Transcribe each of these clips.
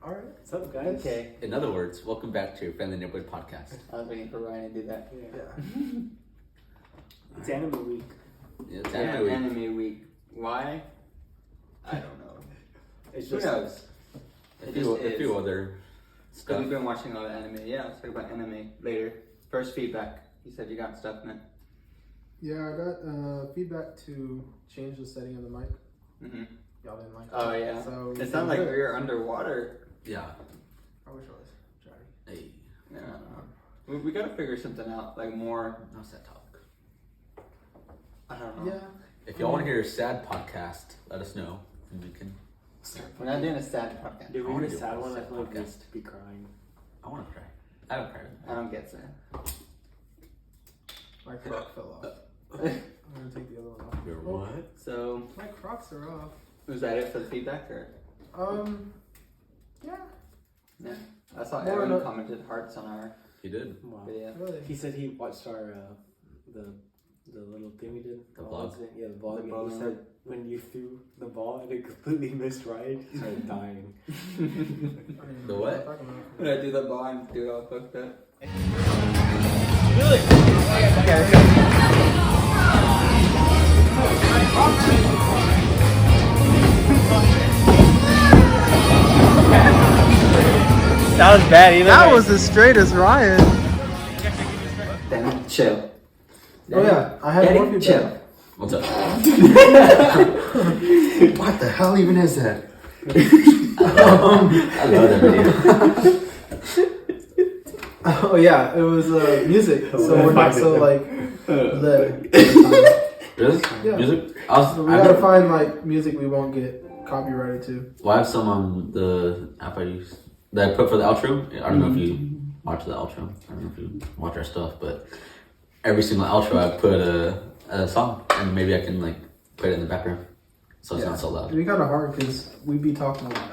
Alright, what's up, guys? Okay. In other words, welcome back to your Friendly Neighborhood Podcast. I was waiting for Ryan to do that. Yeah. It's anime week. Yeah, it's Yeah, anime week. anime week. Why? I don't know. It's Who just knows? A It few, just a few is. other Because stuff. we've been watching a lot of anime. Yeah, let's talk about anime later. First feedback. You said you got stuff, man. Yeah, I got feedback to change the setting of the mic. Mm-hmm. Y'all didn't like it. Oh, yeah. So It sounds like we're underwater. Yeah. I wish I was. Sorry. Hey, Yeah. We gotta figure something out. Like more. no sad talk. I don't know. Yeah. If y'all want to hear a sad podcast, let us know. And we can. We're not doing a sad podcast. Dude, I we wanna need a do sad a one. I sad feel like podcast. needs to be crying. I want to cry. I don't cry. I don't get sad. My croc fell off. I'm gonna take the other one off. Your Oh. what? So, My crocs are off. was that it for the feedback or? Yeah. Yeah. I saw More Evan or not- commented hearts on our You did. Wow. video. Really? He said he watched our the little thing we did. The What vlog? was it? Yeah, the vlog. The And vlog. he said when you threw the ball and it completely missed Ryan, he started dying. I don't even The know what? I'm talking about. When I do the ball and do it all fucked up. That was bad. Either That was as straight as Ryan. Then chill. Oh yeah, I had Danny, more feedback. chill. What's up? What the hell even is that? I love that video. Oh yeah, it was music. So we're not so like lit. Really? Yeah. Music? So we gotta find like music we won't get copyrighted to. Well, I have some on the app I use that I put for the outro. I don't know if you watch the outro. I don't know if you watch our stuff, but every single outro I put a song, and maybe I can like put it in the background, so it's Yeah. not so loud. It'd be kind of hard because we be talking a lot.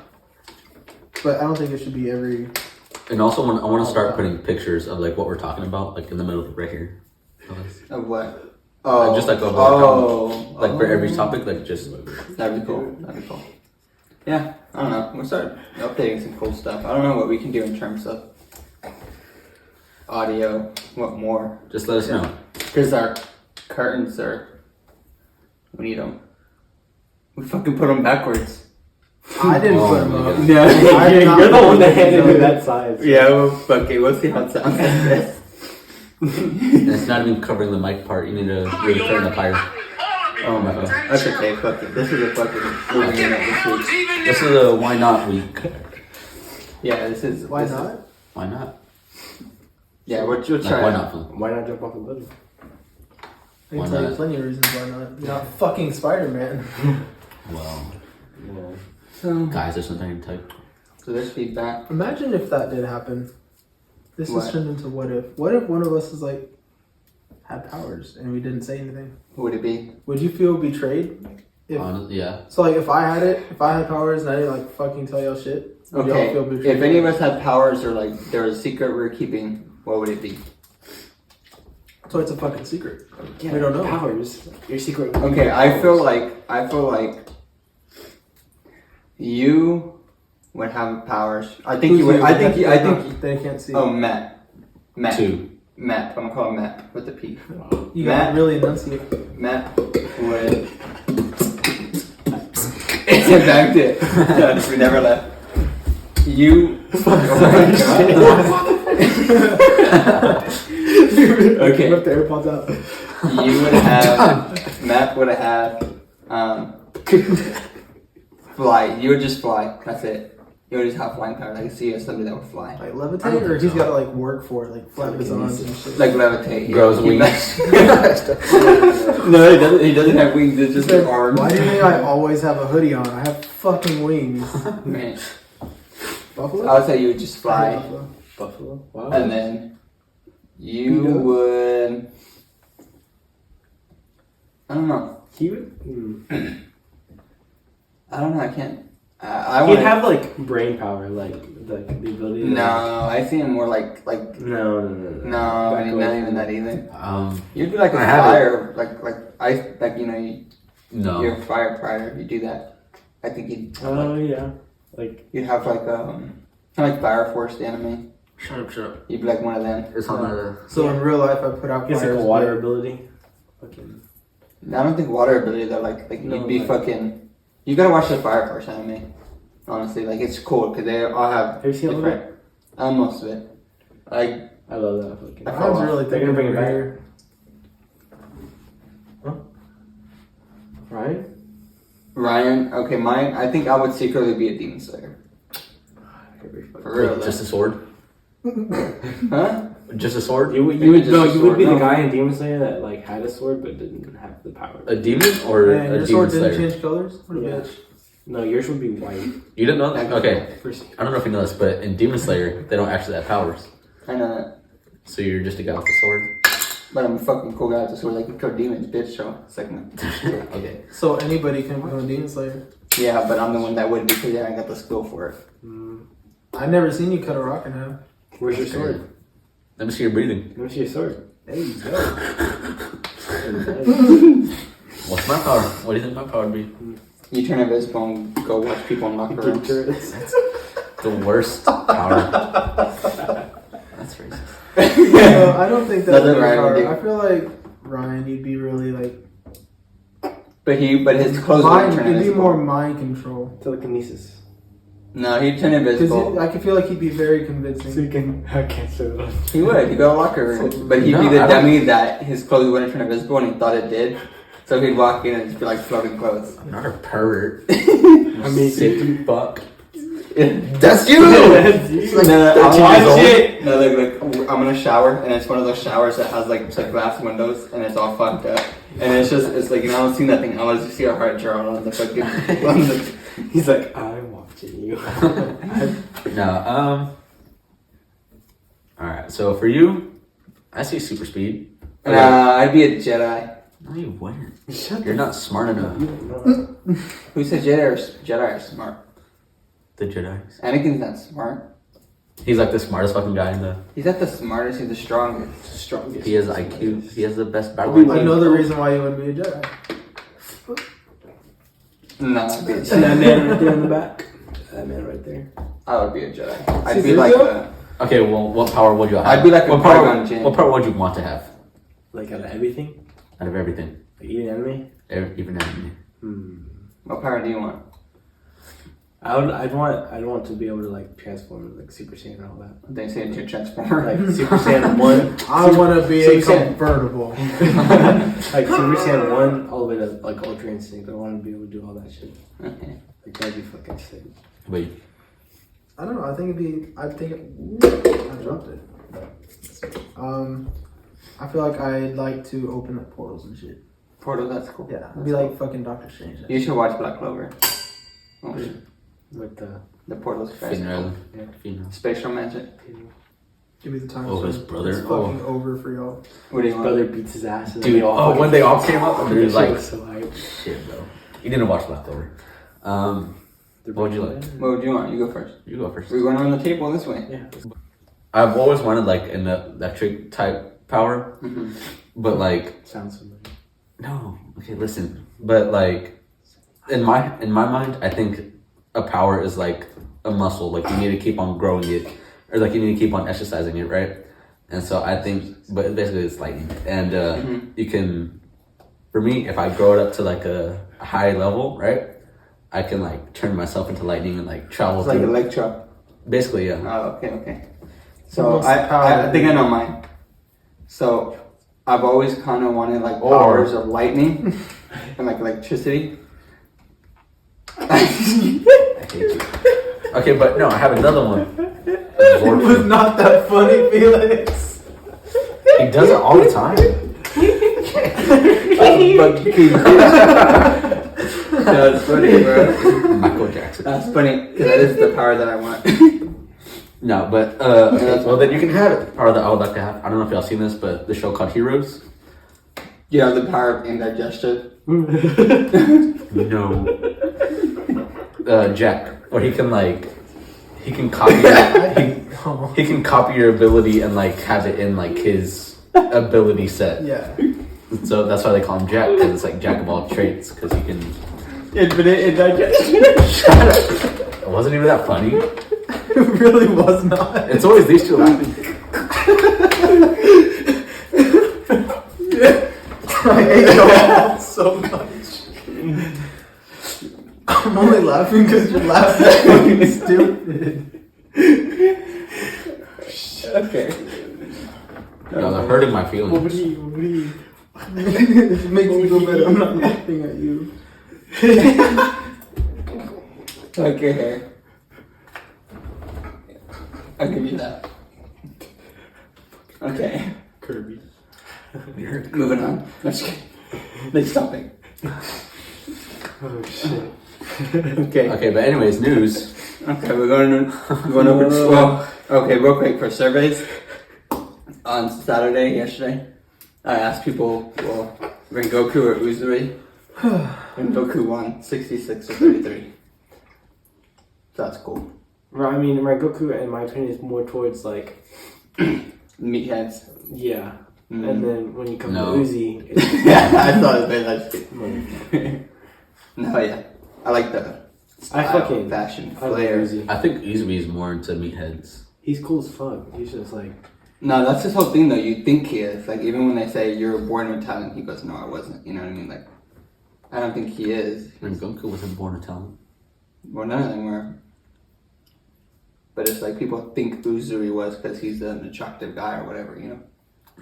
But I don't think it should be every. And also, I want to start putting pictures of like what we're talking about, like in the middle, right here. Of what? Oh, Just like a like for every topic, like just. That'd be cool. That'd be cool. Yeah, I don't know. We'll start updating some cool stuff. I don't know what we can do in terms of audio. What more? Just let us know. Because our curtains are. We need them. We fucking put them backwards. I didn't Oh put them my up. God. Yeah, You're the one that handed me that size. Yeah, well, fuck it. We'll see how it sounds like this. And it's not even covering the mic part. You need to really turn it up higher. Oh my god. That's okay. Fuck it. This is a fucking movie night this week. This is a why not week. Yeah, this is. Why this is- not? Why not? Yeah, we'll Like, try. why not? Phil? Why not jump off a building? I Why can tell you not? plenty of reasons why not. You're not fucking Spider-Man. Well, Yeah. So, guys, there's something to type. so there's feedback. Imagine if that did happen. This What? has turned into what if. What if one of us is like had powers and we didn't say anything? Who would it be? Would you feel betrayed? If, Yeah. so like if I had it, if I had powers and I didn't like fucking tell y'all shit, would y'all Okay, feel betrayed? if any of us had powers or like there was a secret we're keeping, what would it be? So it's a fucking secret. Yeah, We don't know. Powers. Your secret. Okay, I feel like you would have powers. I think you would. I think they can't see. Oh, Matt. Two. Matt. I'm gonna call him Matt with the P. you Matt. gotta really enunciate. Matt would. It's back it. We never left. You. Okay. Rip the AirPods out. You would have. Matt would have. Fly. You would just fly. That's it. You would just have flying powers. I can see you as somebody that would fly. Like levitate, or he's gotta like work for it, like flap his arms and shit. Like levitate. Grows He- wings. No, he doesn't. He doesn't have wings. It's just Like, arms. why do you think I always have a hoodie on? I have fucking wings. Man, Buffalo? I would say you would just I hate fly, buffalo. Buffalo. Wow. and then you Peter? would. I don't know. He would. I don't know. I can't. I He'd would have like brain power, like the ability. To, No, I see him more like No. no, not even that either. Um, You'd be like a I have fire, like you know, No. You're a firefighter. You do that. I think you'd. Oh yeah, like You'd have like kind of like Fire Force, the anime. Shut up. You'd be like one of them. It's on the. So in real life, I put out I guess like fires. a water ability. Fucking. I don't think water ability though. Like No, you'd be like- fucking. You gotta watch the Fire Force anime. Honestly, like it's cool because they all have Have you seen all of different. Most of it. Like I love that fucking. I Ryan's really They're gonna thinking bring it over back. here. Right? Ryan. Okay, mine. I think I would secretly be a demon slayer. For real. Just a sword. Huh? Just a sword. You would Maybe just no, a you sword, would be no. the guy in Demon Slayer that like had a sword but didn't have the power. A demon or Man, a your demon sword didn't slayer? change colors? What a Yeah. bitch. No, yours would be white. You didn't know that? Okay. First, I don't know if you know this, but in Demon Slayer, they don't actually have powers. I know that. So you're just a guy with a sword. But I'm a fucking cool guy with a sword. Like you kill demons, bitch. So it's like Okay. So anybody can become a demon slayer. yeah, but I'm the one that would because I got the skill for it. I've never seen you cut a rock in half. where's your sword? Let me see your breathing. Let me see your sword. There you go. What's my power? What do you think my power would be? You turn invisible and go watch people in locker rooms. The worst power. That's racist. No, I don't think that's Nothing your Ryan would do. power. I feel like Ryan, you'd be really like But his clothes wouldn't mind. turn It'd be invisible. more mind control. Telekinesis. No, he'd turn Because invisible. I could feel like he'd be very So convincing. you can. I can't say that. He would. He'd go to locker room, but he'd No, be the I don't- dummy that his clothes wouldn't turn invisible, and he thought it did. So he'd walk in and just be like floating clothes. I'm not a pervert. I mean, Sick fuck. That's you. That's you. No, That's I'll you. watch it. No, look, I'm gonna shower, and it's one of those showers that has like glass windows, and it's all fucked up. And it's like, I don't see nothing. I just see a heart drawn on the fucking. He's like, I'm watching you. No, Alright, so for you, I see super speed. I'd be a Jedi. No, you wouldn't. Shut You're not smart enough. Who said Jedi are smart? The Jedi's. Anakin's not smart. He's like the smartest fucking guy in the. He's not the smartest. He's the strongest. Strongest. He has IQ. He has the best battle We IQ. I know the reason why you would be a Jedi. No, See that man right there in the back? That man right there. I would be a Jedi. I'd See, be like Zuko? Okay, well, what power would you have? I'd be like a what power? Qui-Gon Jinn. What power would you want to have Like out of everything? out of everything, Like eat an enemy? even enemy? What power do you want? I'd want to be able to like transform like Super Saiyan and all that. They say it's your transformer. Like Super Saiyan 1. I want to be a Super Saiyan. convertible. Like Super Saiyan 1 all the way to like Ultra Instinct. I want to be able to do all that shit. Okay. Like that'd be fucking sick. Wait, I don't know. I think it'd be. I dropped it. I feel like I'd like to open up portals and shit. Portal, that's cool. Yeah, it'd be like fucking Doctor Strange. You should watch Black Clover. Oh, shit. With The portal's crazy. Finrod. Yeah. Finrod. Spatial magic. Give me the time. Oh, his zone. brother. It's fucking over for y'all. What do you his want? brother beats his ass. And Dude, they all oh, fucking- when they all came up, and That they're shit like, was so hype. shit, bro. You didn't watch Black Clover. What would you like? What would you want? You go first. You go first. We're going around the table this way. Yeah. I've always wanted like an electric type power, Mm-hmm. but like Sounds familiar. no. Okay, listen. But like in my mind, I think a power is like a muscle. Like you need to keep on growing it, or like you need to keep on exercising it, right? And so I think, but basically it's lightning, and you can. For me, if I grow it up to like a high level, right, I can like turn myself into lightning and like travel It's like through. Electro. Basically, yeah. Oh, okay. So What's the power? I think I know mine. So I've always kind of wanted like Or- powers of lightning and like electricity. I hate you. Okay, but no, I have another one. It was not that funny, Felix. He does it all the time. That's funny, bro. Michael Jackson. That's funny because that is the power that I want. No, but okay, well then you can have it. The power that I would like to have. I don't know if y'all seen this, but the show called Heroes. You have the power of indigestion. No. Jack, or he can copy he can copy your ability and like have it in like his ability set. Yeah. So that's why they call him Jack, because it's like Jack of all trades, because he can. Infinite indigestion. It wasn't even that funny. It really was not. It's always these two laughing. I hate y'all so much. I'm only laughing because you're laughing at fucking stupid. Okay. Y'all are hurting my feelings. What do you? It makes me feel better. I'm not laughing at you. Okay. I'll give you that. Okay. Kirby. Moving on. Let's get next topic. Oh shit. Okay. Okay, but anyways, news. Okay, we're going over. Well, okay, real quick for surveys. On Saturday, yesterday, I asked people, well, Rengoku or Uzuri. Rengoku won 66 to 33. So that's cool. I mean, Goku, in my opinion, is more towards like, Meatheads. yeah. Mm. And then when you come No. to Uzi, it's Yeah, I thought it was No, yeah. I like the style, fashion, I love flair. Uzi. I think Izubi is more into meatheads. He's cool as fuck. He's just like, No, that's his whole thing though. You think he is. Like, even when they say you're born with talent, he goes, no, I wasn't. You know what I mean? Like, I don't think he is. Rengoku wasn't born with talent. Well, none of them were. But it's like people think Uzuri was because he's an attractive guy or whatever, you know?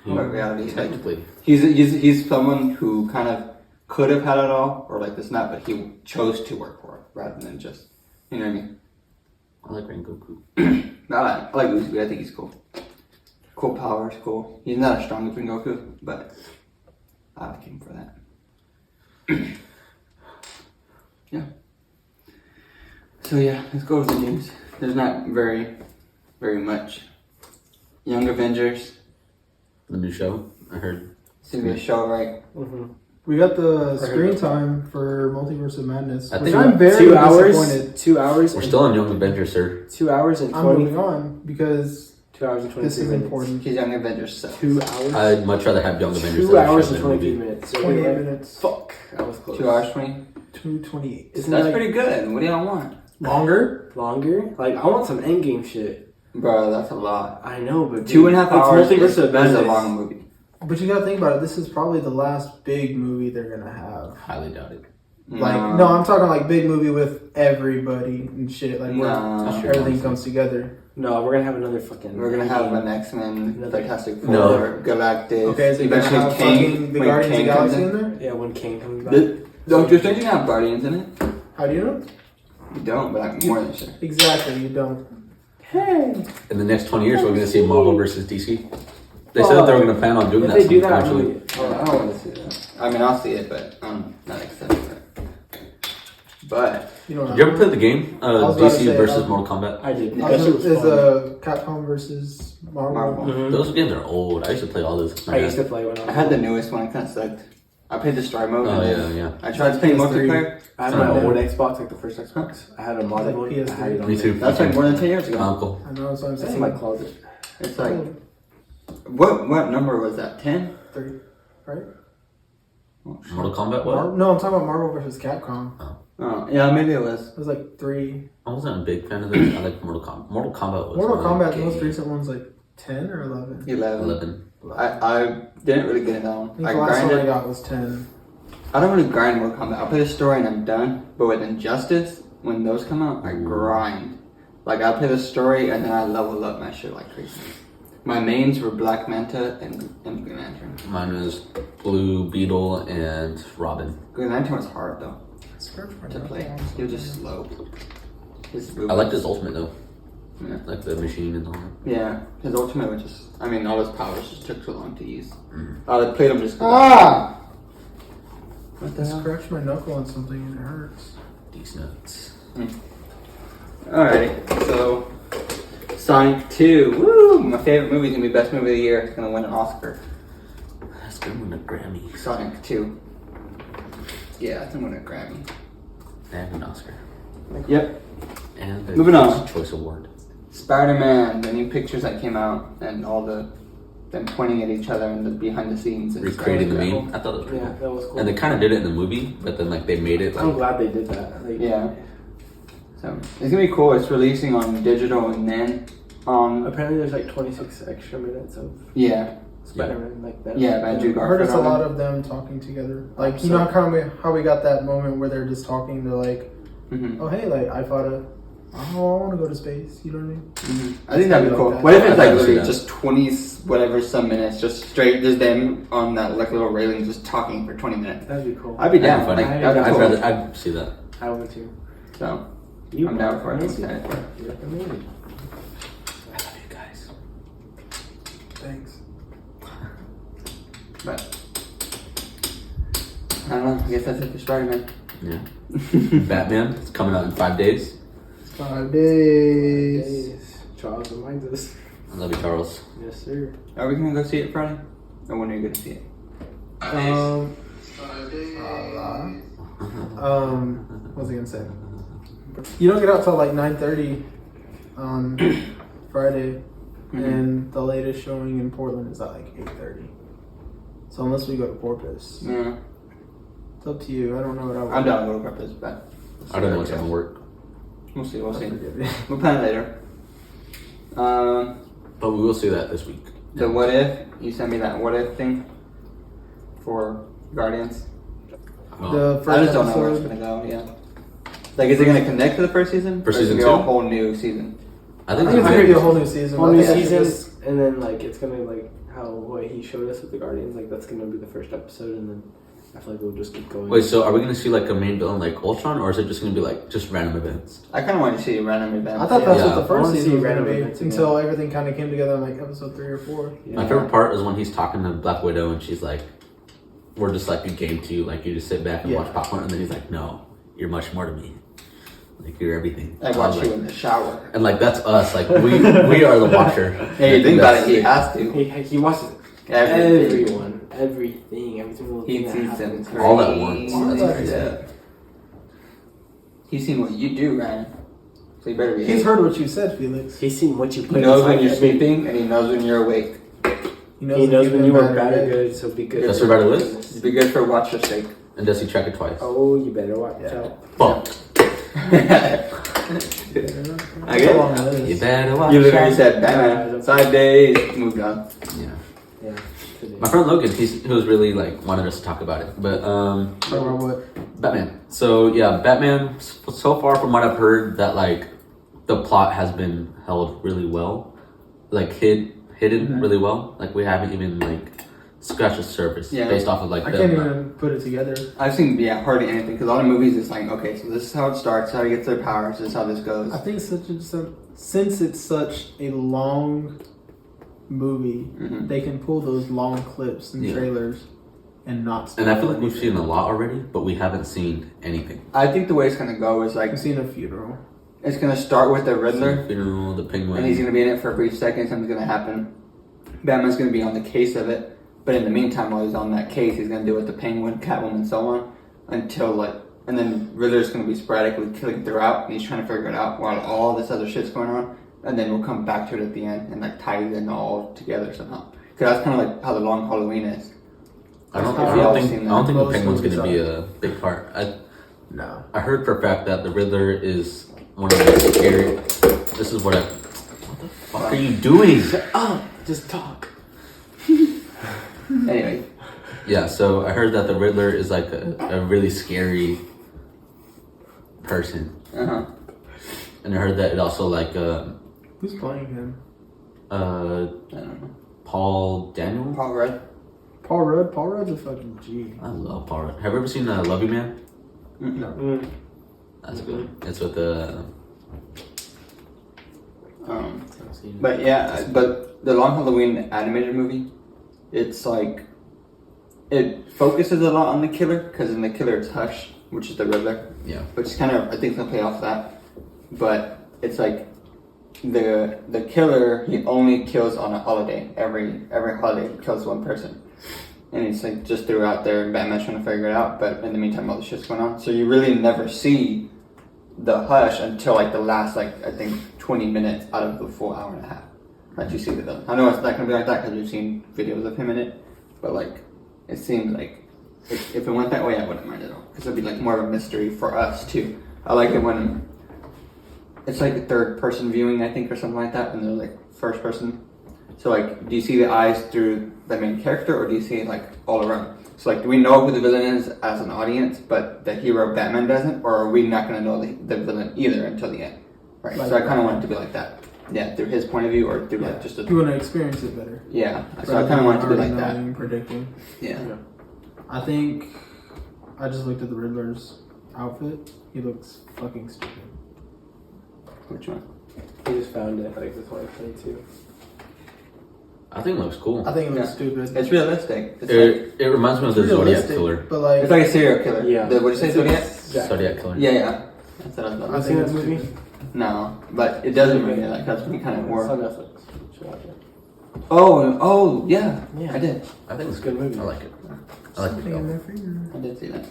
But in reality, like, Technically. he's someone who kind of could have had it all, or like this not, but he chose to work for it rather than just, you know what I mean? I like Rengoku. I like Uzuri. I think he's cool. Cool powers, cool. He's not as strong as Rengoku, but I like him for that. Yeah. So yeah, let's go over the news. There's not very much. Young Avengers. The new show, I heard. It's gonna be a show, right? We got the screen time for Multiverse of Madness. I Which think I'm very 2 hours. disappointed. 2 hours. We're still on Young Avengers, sir. 2 hours and I'm 20. moving on because 2 hours and 20 this is minutes. important. He's Young Avengers. So. 2 hours. I'd much rather have Young Avengers. 2 than a hours show and than a 23 movie. minutes. 28 minutes. Fuck. I was close. 2 hours 20. 2:28. Isn't That's that pretty good. What do y'all want? Longer? longer? Like, I want some endgame shit. Bro, that's a lot. I know, but 2.5 hours. Multiverse of That's a Madness. long movie. But you gotta think about it. This is probably the last big movie they're gonna have. Highly doubt it. Like, no, I'm talking like big movie with everybody and shit. Like, where No. everything comes together. No, we're gonna have another fucking. We're gonna have an X-Men, Another- Fantastic Four, No. Galactic. Okay, is it gonna eventually have Kang, fucking the when Guardians Kang of the comes Galaxy in. in there? Yeah, when Kang comes back. Don't you think you have Guardians in it? How do you know? You don't, but I'm more than sure. Exactly, you don't. Hey. In the next 20 years, we're going to see Marvel versus DC. They said that they were going to plan on doing If that they do that, eventually. I'm Oh, I don't want to see that. I mean, I'll see it, but I'm not excited for it. But You know what Did you ever I play the game? was about to DC say, versus Mortal Kombat? I did. mean? That shit was Is fun. Capcom versus Marvel. Marvel. Mhm. Those games are old. I used to play all those. I used to play when I I was. had the newest one. It kind of sucked. I played the story mode. Oh, and yeah, then yeah. I tried to play PS3. multiplayer. I had my Oh, old Xbox, like the first Xbox. I had a Like modern one. I PS3. had it on Me there. too. That's like more than 10 years ago. My uncle. I know that's what I'm That's saying. in my closet. It's like, what number was that? 10? 30, right? Mortal Kombat, what? No, I'm talking about Marvel versus Capcom. Oh, yeah, maybe it was. It was like 3. I wasn't a big fan of those. I like Mortal Kombat. Mortal Kombat was Mortal my Kombat, the game. most recent one's like 10 or 11. 11. 11. I didn't really get it I on. think I the last one I grinded. got was 10. I don't really grind Mortal Kombat. I play the story and I'm done. But with Injustice, when those come out, I grind. Like, I play the story and then I level up my shit like crazy. My mains were Black Manta and Green Lantern. Mine was Blue Beetle and Robin. Green Lantern was hard though Scratch my to neck. play. He was just slow. His I liked his ultimate though. Yeah. Like the machine and all that. Yeah, his ultimate was just, I mean, all his powers just took so long to use. Mm. I played him just. Ah! What the I hell? scratched my knuckle on something and it hurts. These nuts. Alrighty, so Sonic 2. Woo! My favorite movie is gonna be best movie of the year. It's gonna win an Oscar. That's gonna win a Grammy. Sonic 2. Yeah, it's gonna win a Grammy. And an Oscar. Yep. And a Moving on. Choice Award. Spider-Man, the new pictures that came out, and all the them pointing at each other and the behind the scenes. And Recreating the stuff. meme. I thought it was pretty Yeah, cool. that was cool. And they kind of did it in the movie, but then like they made it I'm like glad they did that. Like, Yeah. So it's gonna be cool. It's releasing on digital and then on Apparently, there's like 26 extra minutes of yeah. Spider-Man, like that. Yeah, Andrew I heard Garfield. it's a on lot them. of them talking together. Like, you know how we got that moment where they're just talking. They're like, Mhm. oh, hey, like, I want to go to space. You know what I mean? Mhm. I think that'd be cool. Like What if it's I'd like like to see literally that. just 20 whatever some minutes, just straight, just them on that like little railing, just talking for 20 minutes. That'd be cool. I'd be that'd down. be Like, funny. that'd be cool. I'd see that. I would too. So You I'm down for it. I'm amazing. excited for it. You're amazing. I love you guys. Thanks. But I don't know. I guess that's it for Spider-Man. Yeah. Batman. It's coming out in 5 days. 5 days. Days. Charles reminds us. I love you, Charles. Yes, sir. Are we gonna go see it Friday? Or when are you gonna see it? What was I gonna say? You don't get out till like 9:30 on Friday, and the latest showing in Portland is at like 8:30. So unless we go to Porpoise, Yeah. it's up to you. I don't know what I would. I'm down to go to Purpose, but I don't know what's gonna work, we'll see. We'll see. forget it. We'll plan it later. but we will see that this week. The what if, you sent me that what if thing for Guardians. Well, The I first just don't know where it's episode. gonna go, yeah. Like, is it gonna connect to the first season? For Or is it season gonna be a 2? whole new season? I I think think it's gonna be a whole new season. Whole I new think I should season, just- and then like it's gonna like how what he showed us with the Guardians, like that's gonna be the first episode, and then I feel like we'll just keep going. Wait, so are we gonna see like a main villain like Ultron, or is it just gonna be like just random events? I kind of want to see random events. I thought that's Yeah. what the I first wanna season see was gonna random be events until everything kind of came together in like episode 3 or 4. Yeah. My favorite part is when he's talking to Black Widow and she's like, "We're just like a game to you. Like you just sit back and Yeah. watch popcorn," and then he's like, "No, you're much more to me. Like you're everything." I was watch like- you in the shower. And like that's us. Like we are the watcher. Hey, you think about it, he has to. He watches Everything. everyone, every single He thing that sees happens. them All at once. crazy. That's crazy. Yeah. He's seen what you do, Ryan. So you better be. He's heard what you said, Felix. He's seen what you He put knows inside when you're your- sleeping, and he knows when you're awake. He knows when you were bad or good. good, so be good. That's for your better goodness. list? It'd be good for watcher's sake. And does he check it twice? Oh, you better watch out. Fuck. I get it. You better watch You literally out. said Batman. 5 days. Moved on. Yeah. Yeah. today. My friend Logan, he was really like wanted us to talk about it, but Talk about what? Batman. So yeah, Batman. So far, from what I've heard, that like the plot has been held really well, like hidden really well. Like we haven't even like scratched the surface Yeah. based off of like I the. can't even put it together. I've seen, hardly anything. Because a lot of movies, it's like, okay, so this is how it starts, how he gets their powers, this is how this goes. I think since it's such a long movie, Mhm. they can pull those long clips and Yeah. trailers and not. And I feel like spoil we've anything. seen a lot already, but we haven't seen anything. I think the way it's gonna go is like, I've seen a funeral. it's gonna start with the Riddler, You know, the Penguin. and he's gonna be in it for a brief second, something's gonna happen. Batman's gonna be on the case of it, but in the meantime, while he's on that case, he's gonna deal with the Penguin, Catwoman, and so on, until like, and then Riddler's gonna be sporadically killing throughout, and he's trying to figure it out while all this other shit's going on, and then we'll come back to it at the end and like tie it in all together somehow. Cause that's kind of like how the Long Halloween is. I don't Have think. you I all don't seen think. I don't think that? the Penguin's Most gonna be movies a big part. No. I heard for a fact that the Riddler is one of the scary. This is what I. What the fuck are you doing? Oh, just talk. Anyway, Yeah, so I heard that the Riddler is like a really scary person, and I heard that it also like Who's playing him? I don't know. Paul Daniel. Paul Rudd. Paul Rudd. Paul Rudd's a fucking G. I love Paul Rudd. Have you ever seen Love You Man? Mm. That's good. It's with But yeah, but the Long Halloween animated movie, it's like, it focuses a lot on the killer, because in the killer it's Hush, which is the Riddler, yeah. which is kind of, I think, gonna play off that. But it's like, the killer, he only kills on a holiday. Every holiday he kills one person. And it's like just throughout there, and Batman's trying to figure it out, but in the meantime all the shit's going on. So you really never see the Hush until like the last, like, I think 20 minutes out of the full hour and a half. that you see the villain. I know it's not gonna be like that because we've seen videos of him in it, but like it seems like if it went that way, I wouldn't mind at all because it'd be like more of a mystery for us too. I like it when it's like a third person viewing, I think, or something like that, and they're like first person. So like, do you see the eyes through the main character, or do you see it like all around? So like, do we know who the villain is as an audience, but the hero Batman doesn't, or are we not going to know the villain either until the end? Right. Like so I kind of want it to be like that. Yeah, through his point of view, or through like just a. You want to experience it better. Yeah. So I kind of want it to be like that. Knowing, predicting. Yeah. I think I just looked at the Riddler's outfit. He looks fucking stupid. Which one? He just found it like the 2022. I think it looks cool. I think it looks Yeah. stupid. It's realistic. It's It reminds me of the Zodiac realistic, killer. but like, like a serial killer. Yeah. What did you say, Zodiac? Zodiac killer. Yeah. That's what I was Have about. you seen that it's movie? stupid. No, but it does remind me of that. That's what we kind of It's on were. Netflix. You should watch it. Oh, yeah. Yeah. I did. I think it's It's a good movie. I like it. I like Something in the their finger. I did see that.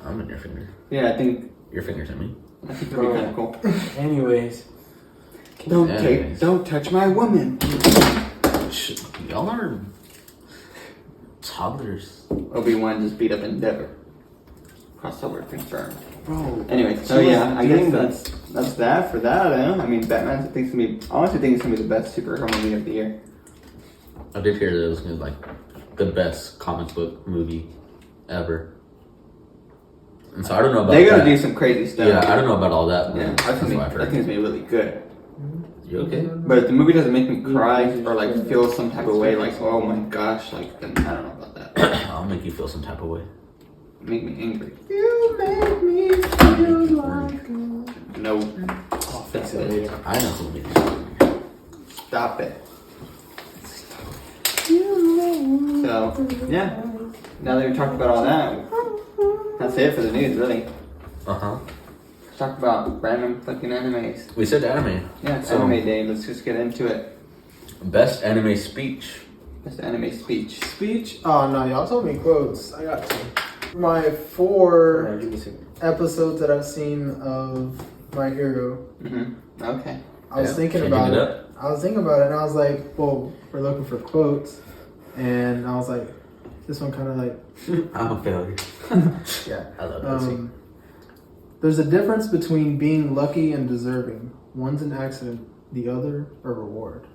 I'm in your finger. Yeah, I think Your finger's in me. it'd be kind of cool. Anyways. Anyways. Don't touch my woman. Y'all are toddlers. Obi-Wan just beat up Endeavor. Crossover confirmed. Bro. Anyway, so She was yeah, I guess doing that's that for that. I don't know. I mean, Batman, I think it's gonna be. I honestly think it's gonna be the best superhero movie of the year. I did hear that it was gonna be like the best comic book movie ever. And so I don't know about They gotta that. do some crazy stuff. Yeah, I don't know about all that. But Yeah, that's what I've I think heard. it's gonna be really good. You okay? But if the movie doesn't make me cry or like feel some type of way, like oh my gosh, like then I don't know about that. I'll make you feel some type of way. Make me angry. You make me feel like No, I'll fix it later. I know who made it. stop it. So yeah, now that we talked about all that, that's it for the news, really. Uh-huh. Let's talk about random fucking animes. We said anime. Yeah, it's So- anime day. Let's just get into it. Best anime speech. That's the anime speech. speech. Oh no, y'all told me quotes. I got two. My Alright, 4 give me a second. episodes that I've seen of My Hero. Okay. I was Yeah. thinking Can you about give it. it up? I was thinking about it, and I was like, "Well, we're looking for quotes," and I was like, "This one kind of like, I'm a failure. yeah." I love that scene. There's a difference between being lucky and deserving. One's an accident, the other a reward.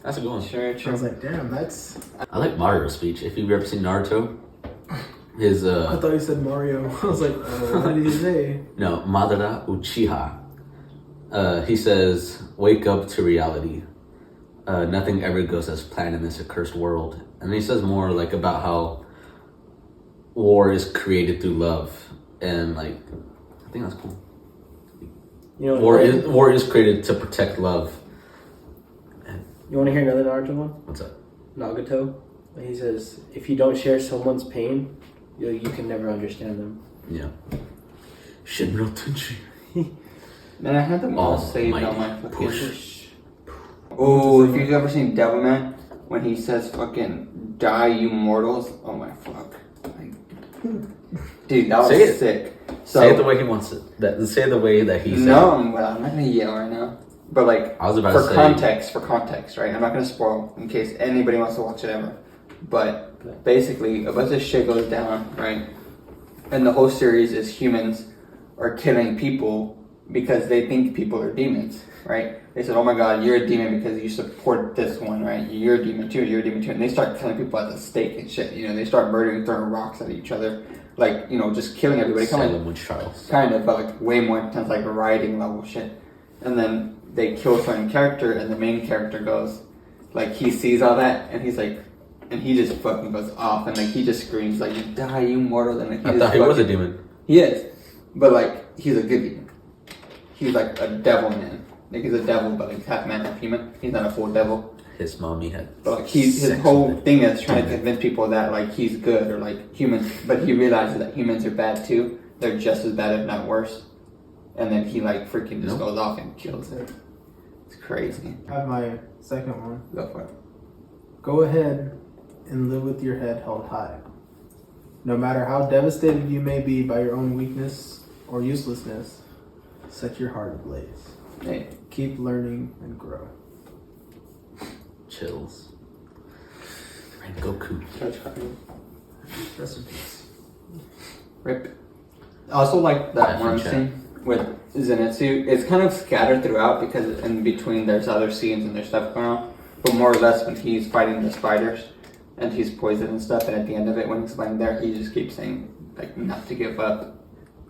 That's a good one. Sure, I sure. was like, "Damn, that's." I like Mario's speech. If you've ever seen Naruto, his I thought he said Mario. I was like, "What did he say?" no, Madara Uchiha. He says, "Wake up to reality. Nothing ever goes as planned in this accursed world." And he says more like about how war is created through love, and like I think that's cool. You know, War is created to protect love. You want to hear another Naruto one? What's up? Nagato. He says, if you don't share someone's pain, you can never understand them. Yeah. Shinro Tenchi. Man, I had them all saved Almighty on my fucking. push. Oh, if you've ever seen Devilman, when he says fucking "die, you mortals," oh my fuck. Like, dude, that was Say it. sick. So, Say it the way he wants it. Say the way that he said no, it. well, I'm not gonna yell right now. But like, I was about for to say. context, right? I'm not gonna spoil in case anybody wants to watch it ever. But basically, a bunch of shit goes down, right? And the whole series is humans are killing people because they think people are demons, right? They said, "Oh my God, you're a demon because you support this one, right? You're a demon too. You're a demon too." And they start killing people at the stake and shit. You know, they start murdering, throwing rocks at each other, like just killing everybody. Salem witch trials. Kind of, but like way more intense, like rioting level shit. And then they kill a certain character, and the main character goes, like, he sees all that, and he's like, and he just fucking goes off, and like he just screams like, "You die, you mortal!" And like I thought he was a demon. He is, but like he's a good demon. He's like a devil man. Like he's a devil, but like half man, half human. He's not a full devil. His mommy had. But like his sex whole with it. thing is trying to convince people that like he's good or like humans, but he realizes that humans are bad too. They're just as bad, if not worse. And then he like freaking just goes off and kills it. It's crazy. I have my second one. Go for it. Go ahead and live with your head held high. No matter how devastated you may be by your own weakness or uselessness, set your heart ablaze. Hey, Keep learning and grow. chills. And Goku. Rest in peace. Rip. I also like that Definitely one check. scene with Zenitsu. It's kind of scattered throughout because in between there's other scenes and there's stuff going on. But more or less when he's fighting the spiders and he's poisoned and stuff, and at the end of it when he's laying there, he just keeps saying like not to give up,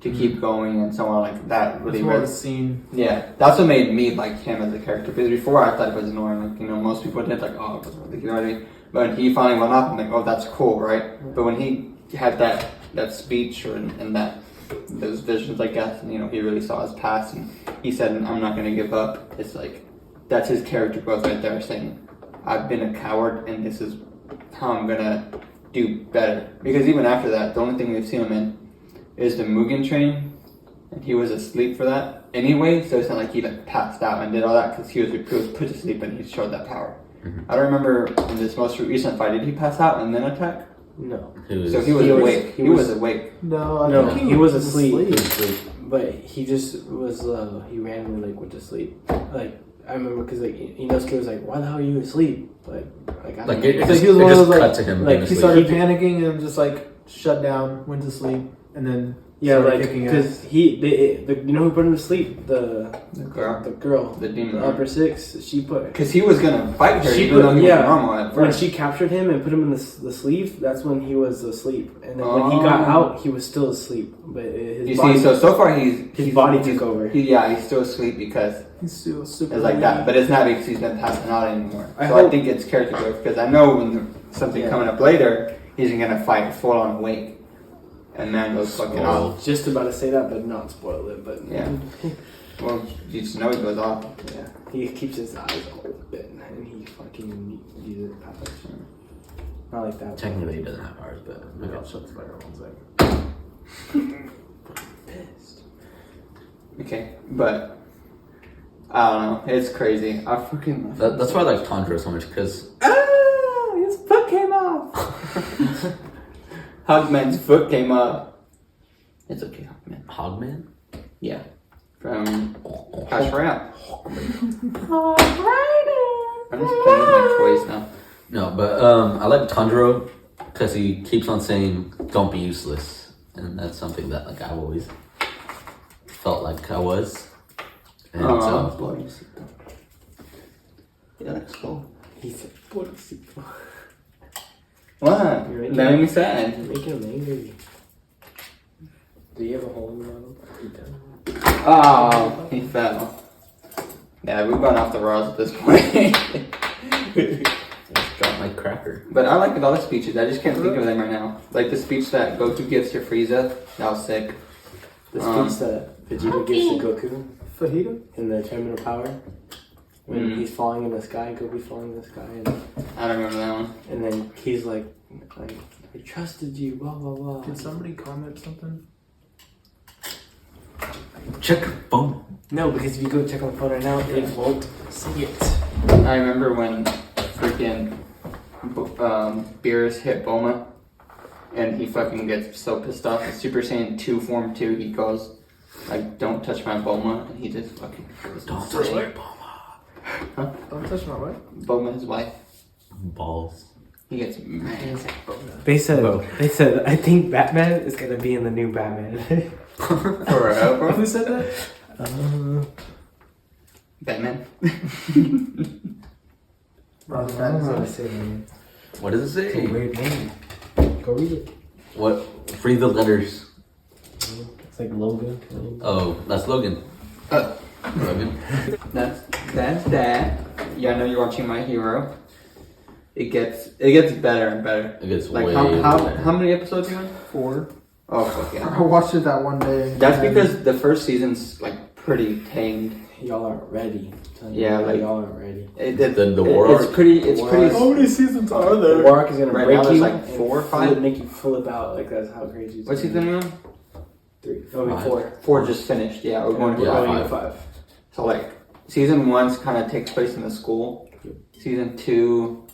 to keep going and so on, like that really It's more the read. scene. Yeah, that's what made me like him as a character. Because before I thought it was annoying, like most people did, like oh, you know what I mean. But when he finally went off, I'm like, oh, that's cool, right? But when he had that speech or and those visions, I guess, and he really saw his past, and he said, I'm not gonna give up. It's like that's his character growth right there, saying, I've been a coward, and this is how I'm gonna do better. Because even after that, the only thing we've seen him in is the Mugen train, and he was asleep for that anyway, so it's not like he passed out and did all that because he was put to sleep and he showed that power. Mhm. I don't remember in this most recent fight, did he pass out and then attack? No. So he was awake. He was awake. No, I No, think he was asleep. asleep. But he just was, he randomly, like, went to sleep. Like, I remember because, like, Inosuke was like, why the hell are you asleep? Like I Like don't it know. just, he was it one of just those, cut like- to him. like, being He asleep. started panicking and just like shut down, went to sleep, and then Yeah, started like, kicking ass. because you know who put him to sleep? The girl. The demon. The upper six. She put... Because he was gonna fight her She even put- though he yeah. was normal at When first. she captured him and put him in the sleeve, that's when he was asleep. And then when he got out, he was still asleep. But his You body, see, so far he's body he's, took over. He's still asleep because He's still super. it's like that. But it's not because he's been passing out anymore. I So I hope- think it's character growth because I know when something coming up later, he's gonna fight full on awake. And man goes fucking Oh. off. Just about to say that, but not spoil it. But Yeah. Well, you just know he goes off. yeah, he keeps his eyes open and he fucking uses it powers. Not like that. Technically, he doesn't have powers, but Maybe I'll shut the spider 1 second. Pissed. Okay, but I don't know. It's crazy. I fucking. that's why I like Tanjiro so much because His foot came off. Hugman's foot came up. It's okay, Hugman. Hogman. Yeah. From Clash Royale. I'm just playing with my toys now. No, but I like Tanjiro because he keeps on saying "Don't be useless," and that's something that like I've always felt like I was. And so bloody. Yeah, that's cool. He said, "Pobrecito." What? You're making- That made me sad. You're making him angry. Do you have a hole in your mouth? He does. Oh, he fell. Yeah, we've gone off the rails at this point. just drop my cracker. But I like all the speeches. I just can't think of them right now. Like the speech that Goku gives to Frieza. That was sick. The speech that Vegeta gives to Goku Fajita? in the Tournament of Power. When Mhm. he's falling in the sky, Goku's falling in the sky, I don't remember that one. and then he's like, I trusted you, blah blah blah. Did somebody comment something? Check your phone. No, because if you go check on the phone right now, it won't see it. I remember when freaking Beerus hit Bulma, and he fucking gets so pissed off. In Super Saiyan 2 Form 2, he goes, like, don't touch my Bulma, and he just fucking goes, Don't touch my ball. Don't touch my what? Bulma, his wife. Balls. He gets mad. They said, Whoa. I think Batman is gonna be in the new Batman. Forever. Who said that? Batman. Ron I don't know how to Pattinson. say that name. What does it It's a say? weird name. Go read it. What? Read the letters. It's like Logan. Oh, that's Logan. Logan. That's that. Yeah, I know you're watching My Hero. It gets better and better. It gets Like way how better. many episodes are you on? 4. Oh fuck yeah. I watched it that one day. That's and because the first season's like pretty tamed. Y'all aren't ready. Yeah, like- y'all aren't ready. The war It's arc? pretty. It's War pretty. arc. How many seasons are The there? war arc is gonna Right break now there's you. like and 4 or flip- 5. Make you flip out. Like that's how crazy. It's What's gonna season be. on? 3. Oh, wait, Five. 4. 4 just finished. Yeah, we're going to Yeah, 5. Going to five. 5. So like season 1's kind of takes place in the school. Yep. Season 2,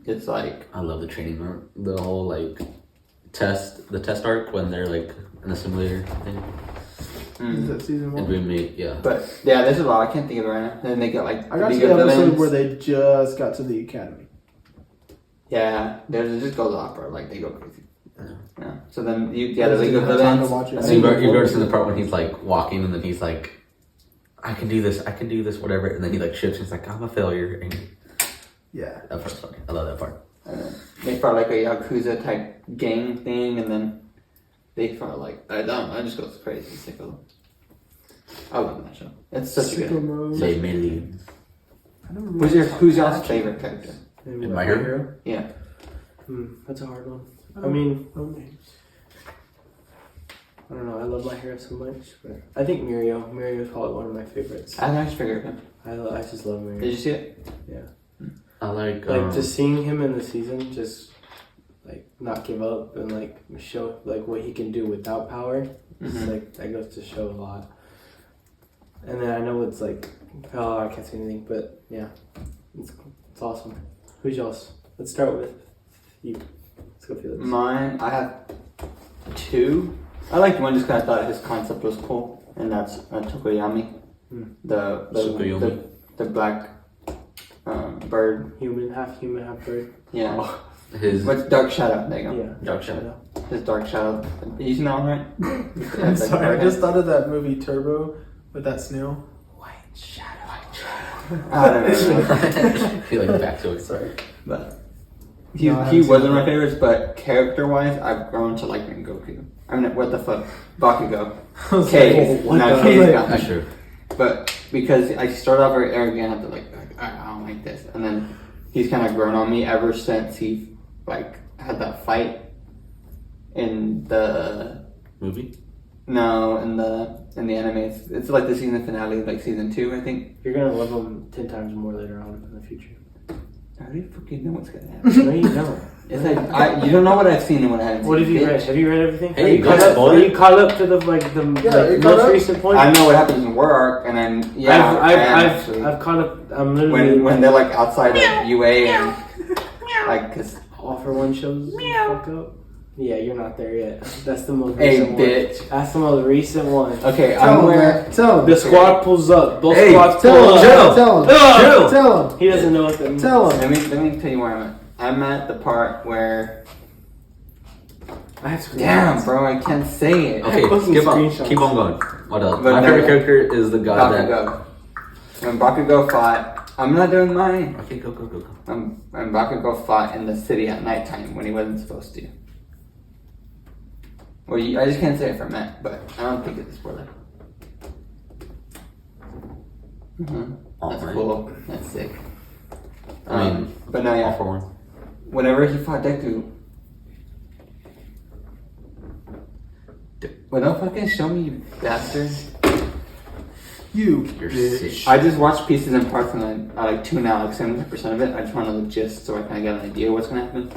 it's like I love the training arc. The whole like the test arc when they're like in the simulator thing. Is that season And 1? we made But yeah, there's a lot. I can't think of it right now. Then they get like I got to League the of episode Villains. where they just got to the academy. Yeah, it just goes off, or like they go crazy. Yeah. So then the I League of didn't have time to Villains. watch it. So you've already seen the part when he's like walking and then he's like, I can do this, whatever. And then he like shifts and he's like, I'm a failure. And Yeah. that part's funny. I love that part. And then they fought like a Yakuza type gang thing, and then they fought like I don't know. It just goes crazy. Sicko. I love that show. It's such a Sicko good. mode. They millions. I don't remember. Who's y'all's favorite character? In My Hero? Yeah. That's a hard one. I mean, no names. I don't know. I love My Hero so much, but I think Mirio. Mirio is probably one of my favorites. I actually figured him. I just love Mirio. Did you see it? Yeah. I like Just seeing him in the season, just like not give up and like show like what he can do without power. It's Mhm. like that goes to show a lot. And then I know it's like, oh, I can't say anything, but yeah, it's awesome. Who's y'all's? Let's start with you. Let's go Felix. Mine. I have two. I liked one just because I thought his concept was cool, and that's Tokoyami, the Tsukuyomi. the black bird. Half human, half bird. Yeah. his What's Dark Shadow? There you go. Yeah, Dark Shadow. His Dark Shadow. You seen that one, right? I'm sorry, I just thought of that movie Turbo with that snail. I don't know. he like back to it. Sorry. But No, I he haven't seen wasn't that. my favorites, but character-wise, I've grown to like Rengoku. I mean, what the fuck? Bakugo. K. what No, the- K's like- got That's me. true. but because I started off very arrogant, I had to like I don't like this, and then he's kind of grown on me ever since he like had that fight in the Movie? no in the anime. It's like the season finale, like season 2, I think. You're gonna love him 10 times more later on in the future. I already fucking know what's gonna happen. No, you don't. It's like you don't know what I've seen and what I haven't What seen. have you bitch. read? Have you read everything? Hey, are you you caught got up? spoiled? Are you caught up to the you caught most up? recent point? I know what happens in War Arc, and then I've caught up. I'm literally when they're like outside of UA and like cause all for one shows. Fuck up. Yeah, you're not there yet. That's the most hey recent one. bitch. That's the most recent one. Okay, Tell I'm him, where man. Tell him. The squad pulls up. Those Hey, squads pull Tell him. up. Tell him. Ugh! Tell him. He doesn't know what that means. Tell him. let me tell you where I'm at. I'm at the part where I have to. damn bro, I can't say it. Okay, fucking keep on, screenshots. keep on going. What else? But My no, favorite no. character is the guy that. Bakugo. When Bakugo fought, I'm not doing mine. Okay, go. When Bakugo fought in the city at nighttime when he wasn't supposed to. Well, I just can't say it for Matt, but I don't think it's a spoiler. That's Alright. cool. That's sick. I mean, but no, all yeah. for one. Whenever he fought Deku, well, don't fucking show me, you bastard. You You're bitch. sick. I just watch pieces and parts and I like tune out like 70% of it. I just want to know the gist so I kind of get an idea of what's gonna happen.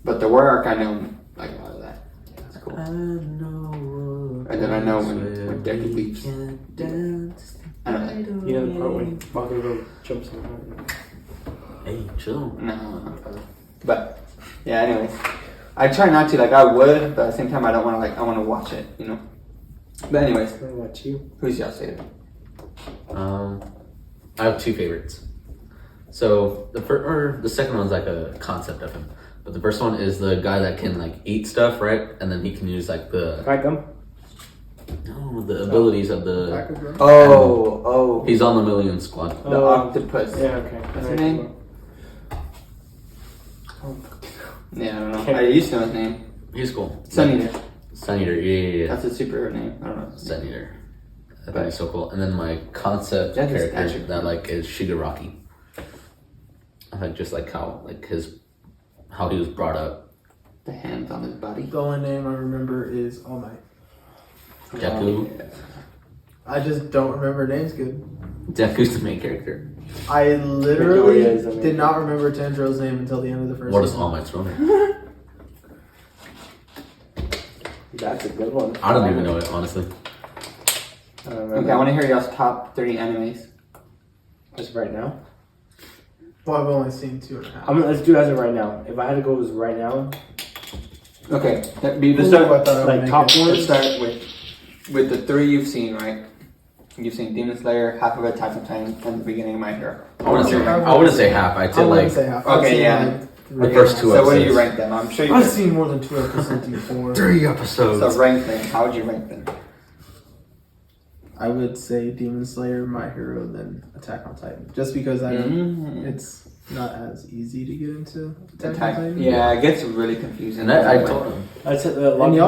But the War Arc, I know like a lot of that. That's cool. And then I know when Deku leaves. I don't know. You know the part when Bakugo jumps on her. Hey, chill. No. But yeah, anyways, I try not to. Like I would, but at the same time, I don't want to. Like I want to watch it, you know. But anyways, I'm gonna watch you. who's y'all's favorite? I have two favorites. So the second one's like a concept of him, but the first one is the guy that can like eat stuff, right? And then he can use like the abilities of the. Bakugo. Oh, He's on the Million Squad. the octopus. Yeah, okay. What's his name? Yeah, I don't know. I used to know his name. He's cool. Sun Eater. Sun Eater, yeah. That's his superhero name. I don't know. Sun Eater. I think he's so cool. And then my concept That is character actually that cool. like is Shigaraki. I like just like how he was brought up. The hands on his body. The only name I remember is All Might. Deku. I just don't remember names good. Deku's the main character. I literally Midoriya is the main did not remember Tanjiro's name until the end of the first What is season. All Might's real name? That's a good one. I don't even know it, honestly. I don't Okay, I want to hear y'all's top 30 animes. Just right now. Well, I've only seen 2.5. Let's do it as of right now. If I had to go as right now, Okay, let's Ooh, start. I thought I would like make top it. one. Let's start with with the 3 you've seen, right? You've seen Demon Slayer, half of Attack on Titan, and the beginning of My Hero. I wouldn't say half. I'd say I wouldn't like say half. I've Okay, seen, yeah. the three first 2 So what do episodes. you rank them? I'm sure you. I've seen more than 2 episodes before. 3 episodes. So rank them. How would you rank them? I would say Demon Slayer, My Hero, then Attack on Titan. Just because it's not as easy to get into Attack on Titan. Yeah, it gets really confusing. And I told him. I said a lot And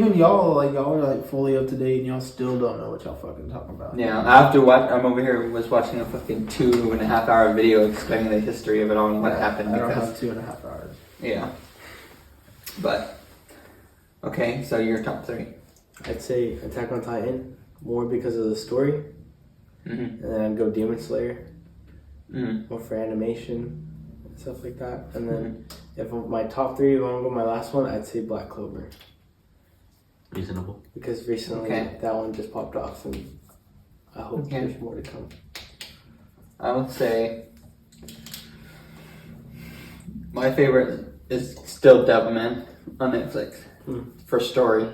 of y'all are like fully up to date, and y'all still don't know what y'all fucking talking about. Yeah, after what I'm over here was watching a fucking 2.5 hour video explaining the history of it all and what happened. I don't Because have 2.5 hours. yeah, but okay, so your top 3. I'd say Attack on Titan more because of the story, Mm-hmm. and then I'd go Demon Slayer Mm-hmm. more for animation and stuff like that. And then if my top 3, if I want to go my last one, I'd say Black Clover Reasonable. because recently Okay. that one just popped off, and I hope Okay. there's more to come. I would say my favorite is still Devilman on Netflix for story,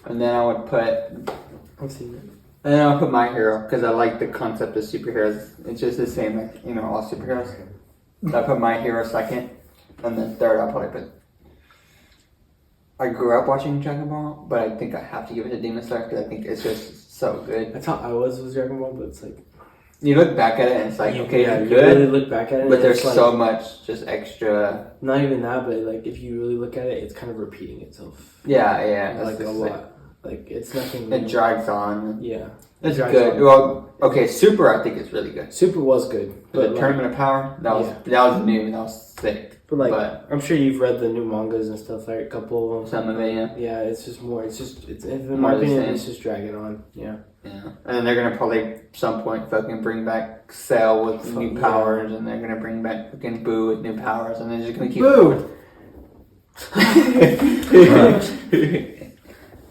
and then I would put. I've seen it. And then I'll put My Hero because I like the concept of superheroes. It's just the same, like, you know, all superheroes. So I put My Hero second, and then third I'll probably put. I grew up watching Dragon Ball, but I think I have to give it to Demon Slayer because I think it's just so good. That's how I was with Dragon Ball, but it's like You look back at it and it's like, okay, yeah, it's you good, really look back at it, but and there's it's like, so much just extra. not even that, but like if you really look at it, it's kind of repeating itself. Yeah, Like that's a just lot. Like it's nothing. It new. drags on. Yeah, It's drags good. on. Well, okay, Super I think is really good. Super was good, But but the like, Tournament of Power, that was new and that was sick. but like but- I'm sure you've read the new mangas and stuff. Like a couple of them. Some of it, yeah. Yeah, it's just more. It's in More my of the opinion, same. it's just dragging on. Yeah. Yeah, and then they're gonna probably some point fucking bring back Cell with new Yeah. powers, and they're gonna bring back fucking Boo with new powers, and they're just gonna keep. Boo!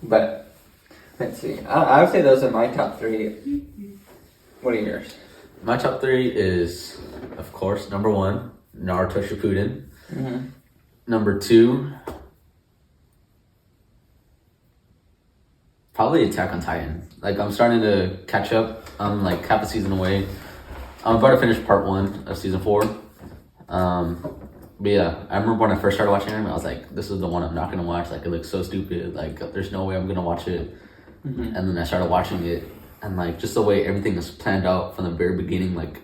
But let's see. I would say those are my top 3. What are yours? My top 3 is, of course, number 1, Naruto Shippuden. Mm-hmm. Number 2, probably Attack on Titan. Like, I'm starting to catch up. I'm like half a season away. I'm about to finish part 1 of season 4. But yeah, I remember when I first started watching anime, I was like, this is the one I'm not gonna watch. Like, it looks so stupid. Like, there's no way I'm gonna watch it. Mm-hmm. And then I started watching it, and like, just the way everything is planned out from the very beginning, like,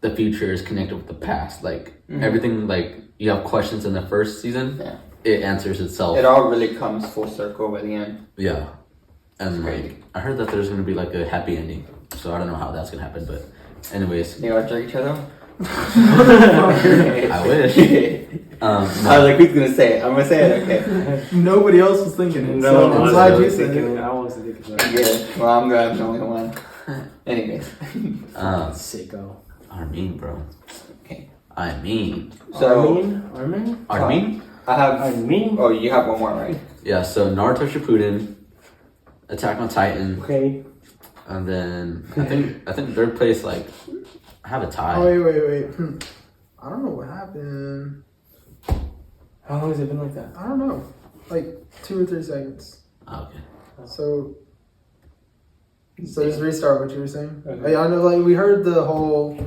the future is connected with the past. Like, everything, like, you have questions in the first season, Yeah. it answers itself. It all really comes full circle by the end. Yeah. And Great. like, I heard that there's gonna be like a happy ending. So I don't know how that's gonna happen, but anyways, They all drag each other. I wish. I was like, who's gonna say it? I'm gonna say it. Okay. Nobody else was thinking it. No, So I'm glad you was said thinking it. I wasn't thinking that. Yeah. Well, I'm glad I'm the only one. Anyways. Sicko. Armin, bro. Okay. I mean. So Armin? I have. Armin? Oh, you have one more, right? Yeah, so Naruto Shippuden, Attack on Titan, Okay. and then I think third place, like, I have a tie. Oh, wait. I don't know what happened. How long has it been like that? I don't know. Like 2 or 3 seconds. Okay. So just restart what you were saying. Okay. I know, like we heard the whole.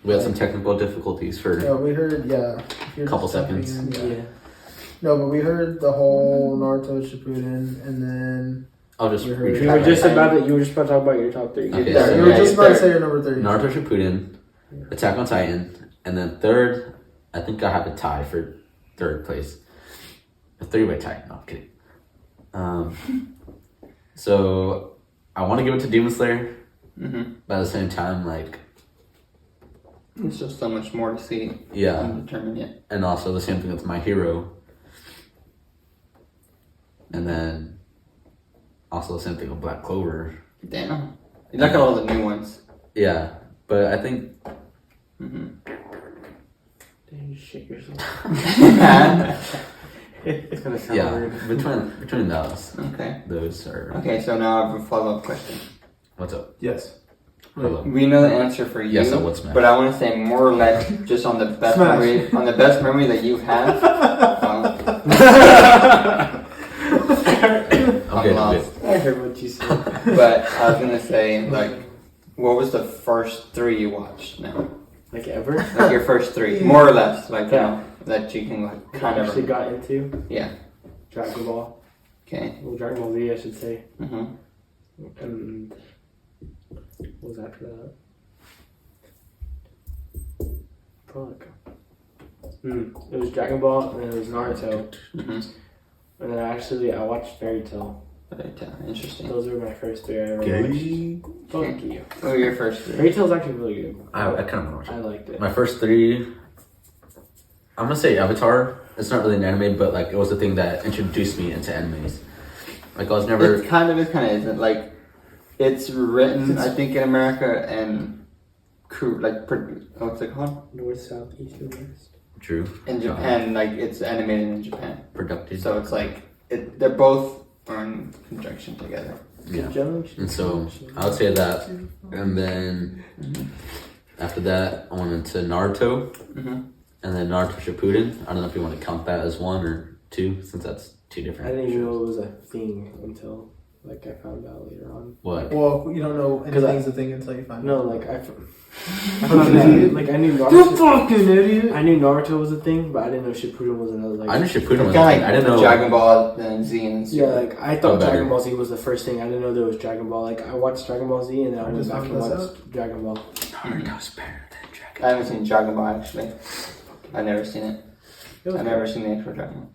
We had some technical difficulties for Yeah, we heard. Yeah. if you're Couple just jumping seconds. in, yeah. No, but we heard the whole Naruto Shippuden, and then I'll just We heard- You were just about to talk about your top 3. Okay, yeah, so you were yeah, just about to third. say your number 3. Naruto Shippuden, Attack on Titan, and then third, I think I have a tie for third place. A 3-way tie. No, I'm kidding. So I want to give it to Demon Slayer, Mm-hmm. but at the same time, like, There's just so much more to see. yeah, Undetermined yet. and also the same thing with My Hero, and then also the same thing with Black Clover. Damn. You like all the new ones. Yeah, but I think Mm-hmm. Damn, you shit yourself. okay. It's gonna sound weird. between those are Okay, so now I have a follow-up question. what's up. Yes. Hello. We know the answer for you. Yes, I would smash. But I want to say more or less just on the best Smash. memory that you have. I'm good, lost. I heard what you said. But I was gonna say, like, what was the first 3 you watched now? Like ever? Like your first 3, more or less, like, you know, that you can, like, kind I actually of. got into Yeah. Dragon Ball. Okay. Well, Dragon Ball Z, I should say. Mm-hmm. And what was after that? Fuck. It was Dragon Ball, and then it was Naruto, Mm-hmm. and then I watched Fairy Tail. Interesting. Those were my first 3 I ever watched. Fuck you. What were your first 3? Fairy Tail's actually really good. I kind of watch I it. liked it. My first 3, I'm gonna say Avatar. It's not really an anime, but like it was the thing that introduced me into animes. Like I was never. It kind of isn't. Like, it's written, I think, in America and what's it called? North, South, East, and West. True. In Japan, like, it's animated in Japan. Productive. So it's like, they're both in conjunction together. Yeah. Conjunction. And so I would say that, and then after that I went into Naruto, Mm-hmm. and then Naruto Shippuden. I don't know if you want to count that as 1 or 2, since that's 2 different. I didn't even know it was a thing until like I found out later on. What? Well, you don't know 'Cause anything's a thing until you find No, out. like I found out, like I knew You Naruto. fucking idiot! I knew Naruto was a thing, but I didn't know Shippuden was another like. I knew Shippuden was Kind a of thing. like I didn't know. Dragon Ball and Z and Yeah, like I thought better. Dragon Ball Z was the first thing. I didn't know there was Dragon Ball. Like I watched Dragon Ball Z and then I went just back and found this watched Dragon Ball. Naruto's better than Dragon. I haven't seen Dragon Ball, actually. I've never seen it. It was I've good. never seen the actual Dragon Ball.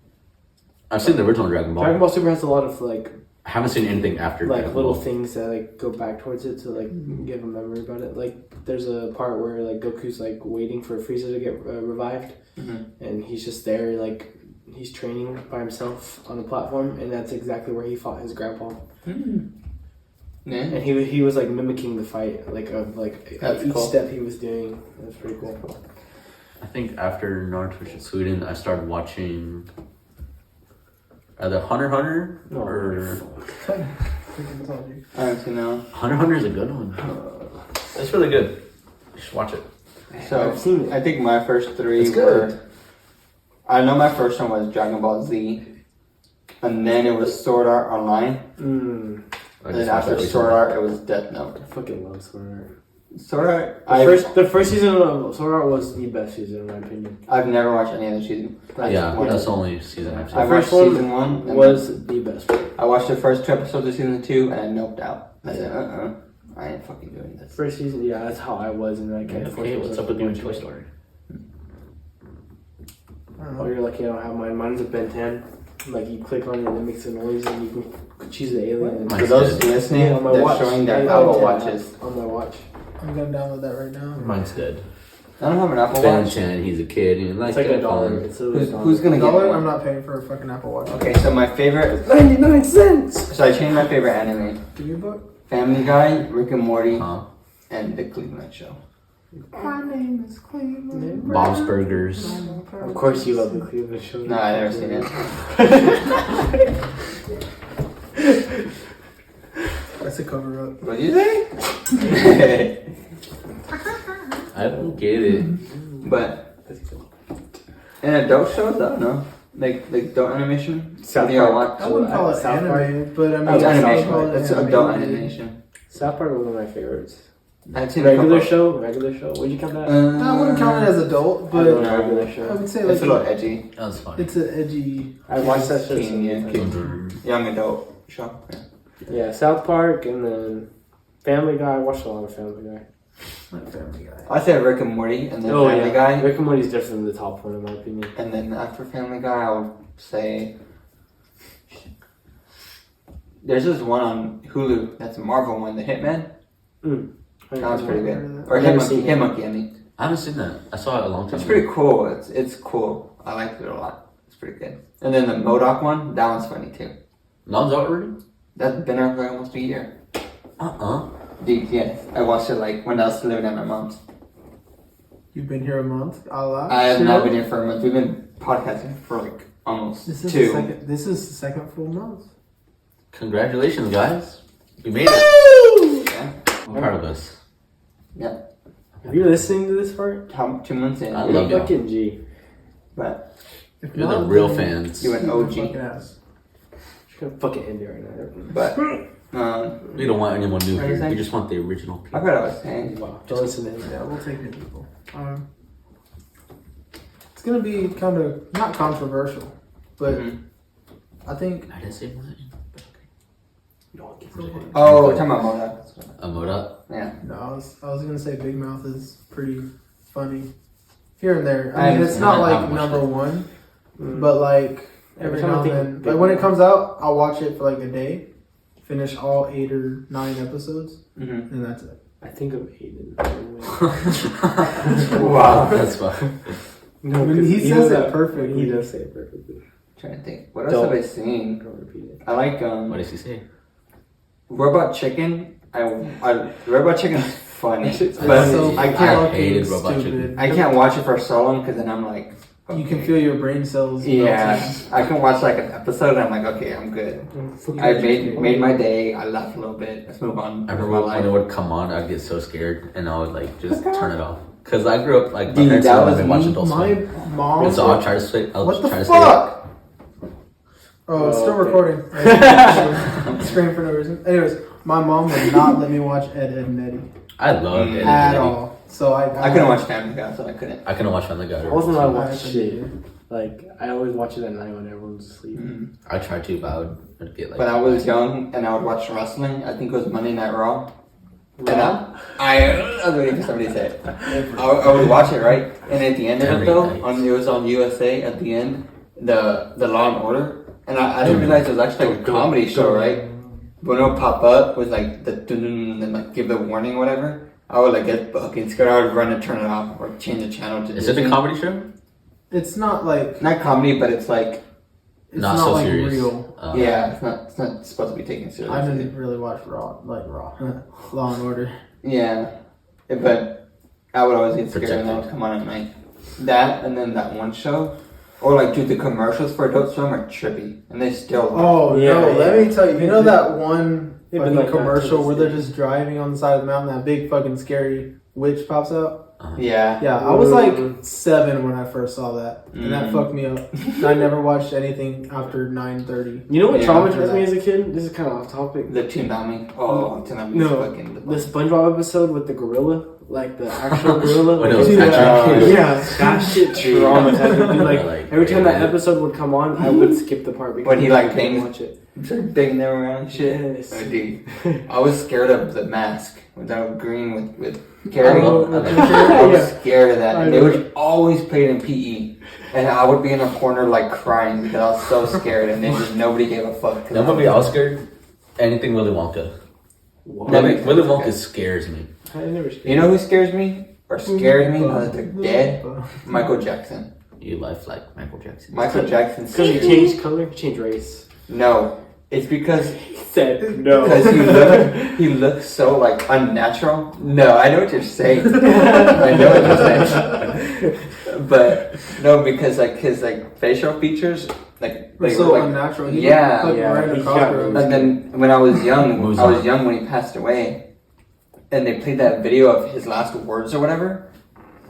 I've seen the original Dragon Ball. Dragon Ball Super has a lot of like I haven't seen anything after Dragon little Ball. things that like go back towards it to like give a memory about it. Like there's a part where like Goku's like waiting for Frieza to get revived, Mm-hmm. and he's just there like he's training by himself on a platform, and that's exactly where he fought his grandpa. Yeah. And he was like mimicking the fight, like That's each cool. step he was doing. That's pretty cool. I think after Naruto Shippuden, I started watching either Hunter x Hunter No. or Freaking told you. I haven't seen that one. Hunter x Hunter is a good one. It's really good. You should watch it. So, I've seen it. I think my first 3 It's were... good. I know my first one was Dragon Ball Z. And then it was Sword Art Online. I And then just watched after that Sword recently. Art, it was Death Note. I fucking love Sword Art. Sword Art? The first season of Sword Art was the best season in my opinion. I've never watched any other season. Yeah, One. that's the only season I've seen. I The watched first one season 1. and Was the best one. I watched the first 2 episodes of season 2 and I noped out. I said, I ain't fucking doing this. First season, yeah, that's how I was, and like Okay, what's up with you in Toy Story? I don't Oh, know. you're lucky I don't have mine. Mine's a Ben 10. Like you click on it and it makes a noise, and you can choose the alien. And Mine's For those dead. listening, on my they're watch. showing I their have Apple Ben Watches. on my watch. I'm gonna download that right now. Mine's dead. I don't have an Apple Ben Watch. 10, he's a kid. He likes It's like that $1. phone. It's literally Who's gonna get $1? one? I'm not paying for a fucking Apple Watch. Okay, so my favorite... 99 cents. So I changed my favorite anime. Give me a book. Family Guy, Rick and Morty, Huh? and The Cleveland Show. My name is Cleveland. Bob's Burgers. Of course, you love the Cleveland Show. No, I've never seen it. That's a cover up. What did you say? I don't get it. But in adult shows, I don't know. Like adult animation. South What do y'all Park. watch? I wouldn't call it South Park. anime, but I mean, It's I would animation. call it It's adult animated. animation. South Park was one of my favorites. I've seen a Regular couple. show. Regular show. Would you count that? I wouldn't count it as adult, I love but regular I show. would say It's a like little edgy. That's funny. it's an edgy. I watched that show. Teen, yeah, sometimes. Young adult show. Yeah. Yeah, South Park, and then Family Guy. I watched a lot of Family Guy. Like Family Guy. I said Rick and Morty, and then Family Guy, Rick and Morty's definitely the top one in my opinion. and then after Family Guy, I would say there's this one on Hulu that's a Marvel one, The Hitman. That was pretty good. Or I've never Hitmonkey. seen it. Hitmonkey, I mean. I haven't seen that. I saw it a long time It's ago. pretty cool. It's cool. I liked it a lot. It's pretty good. And then the MODOK one, that one's funny too. Non's out already? That's been out for almost a year. Deep. Yeah, I watched it like when I was living at my mom's. You've been here a month. Allah. I have not been here for a month. We've been podcasting for like almost This is 2. the second. This is the second full month. Congratulations, guys. We made it. Yeah. I'm proud of us. Are you listening to this part? 2 months in. I love y'all. Fucking G. But If You're the not, real then fans. you an you're a OG. fucking ass. Fucking end it right now. But We don't want anyone new here. Anything? We just want the original I people. forgot what I was saying. Wow. Don't listen to him. Yeah, we'll take new people. It's gonna be kind of not controversial, but Mhm. I think I didn't say much. Oh, we're talking about Moda. A Moda. Yeah. no, I was gonna say Big Mouth is pretty funny here and there. I I mean, it's not haven't like watched number it. one, Mm. but like every time I now and think then, of like Big when it Mouth- comes out, I'll watch it for like a day, finish all 8 or 9 episodes, Mm-hmm. and that's it. I think of Aiden. Wow. That's fine. No, I mean, 'cause he you says know it that- perfectly. He does say it perfectly. Trying to think. What else have I seen? Don't repeat it. I like What does he say? Robot Chicken. Robot Chicken is funny, It's but so I I can't. hated Robot stupid. Chicken. I can't watch it for so long because then I'm like, You can okay. feel your brain cells. Yeah, melting. I can watch like an episode and I'm like, okay, I'm good. I made my day. I laughed a little bit. Let's move on. I with remember my when it life. would come on, I'd get so scared and I would like just turn it off. Cause I grew up like my Dude, parents that would was let me watch me. Adult My Swim. mom. And so I'll try to stay. I'll What the try to stay up. fuck? Oh, it's still okay. recording. Scream for no reason. Anyways, my mom would not let me watch Ed, Ed and Eddie I loved it. at all. So I couldn't watch Family Guy, so I couldn't. I couldn't watch Family Guy. I wasn't allowed to I watch shit. Like, I always watch it at night when everyone's asleep. Mhm. I tried to, but I'd get like. When I was young and I would watch wrestling, I think it was Monday Night Raw. And I was waiting for somebody to say it. I would watch it, right? And at the end of it, though, it was on USA at the end, the Law and Order. And I didn't realize it was actually like a comedy show, right? When it would pop up with like the dun and then like give the warning or whatever, I would like get fucking scared. I would run and turn it off or change the channel to Is it a Disney. comedy show? It's not like Not comedy, but it's like it's Not not, so like serious. real. yeah, it's not supposed to be taken I seriously. didn't really watch Raw, Law and Order. Yeah, but I would always get scared when that Protected. would come on at night. That and then that one show, or like dude, the commercials for Adult Swim are trippy, and they still. Oh Yeah, no! yeah. Let me tell you. You know that one They've been fucking like that commercial to where this they're day. just driving on the side of the mountain? That big fucking scary witch pops out. Yeah. Yeah, I was like 7 when I first saw that, and that Mm. fucked me up. I never watched anything after 9:30. You know what Yeah, traumatized me as a kid? This is kind of off topic. The Toonami. Oh, Toonami No, is fucking the The SpongeBob episode with the gorilla, like the actual gorilla. When like, it was yeah, Patrick. yeah, that shit traumatized me. Dude, like, Like, every time that yeah. episode would come on, I would skip the part because When he, like, I couldn't bangs- watch it. Just banging them around and shit. Yes. Oh, dude. I was scared of the mask without green with Gary. I I was scared of that. I And they know. would always play it in PE. And I would be in a corner like crying because I was so scared and then just nobody gave a fuck. 'cause That movie I was scared. Anything Willy Wonka. That Willy makes Willy sense, Wonka okay. scares me. I never scared. You know who scares me? Or scared me because they're dead? Michael Jackson. You life like Michael Jackson. Michael Jackson Because he scares me. changed color, he changed race. No. It's because He said no. Because he looks so like unnatural. No, I know what you're saying. I know what you're saying. But no, because like his like facial features, like They're they so were, like. unnatural. He Yeah, looked like yeah, Miranda he Cosgrove. got- And then when I was young, Moves I was on. young when he passed away, and they played that video of his last words or whatever,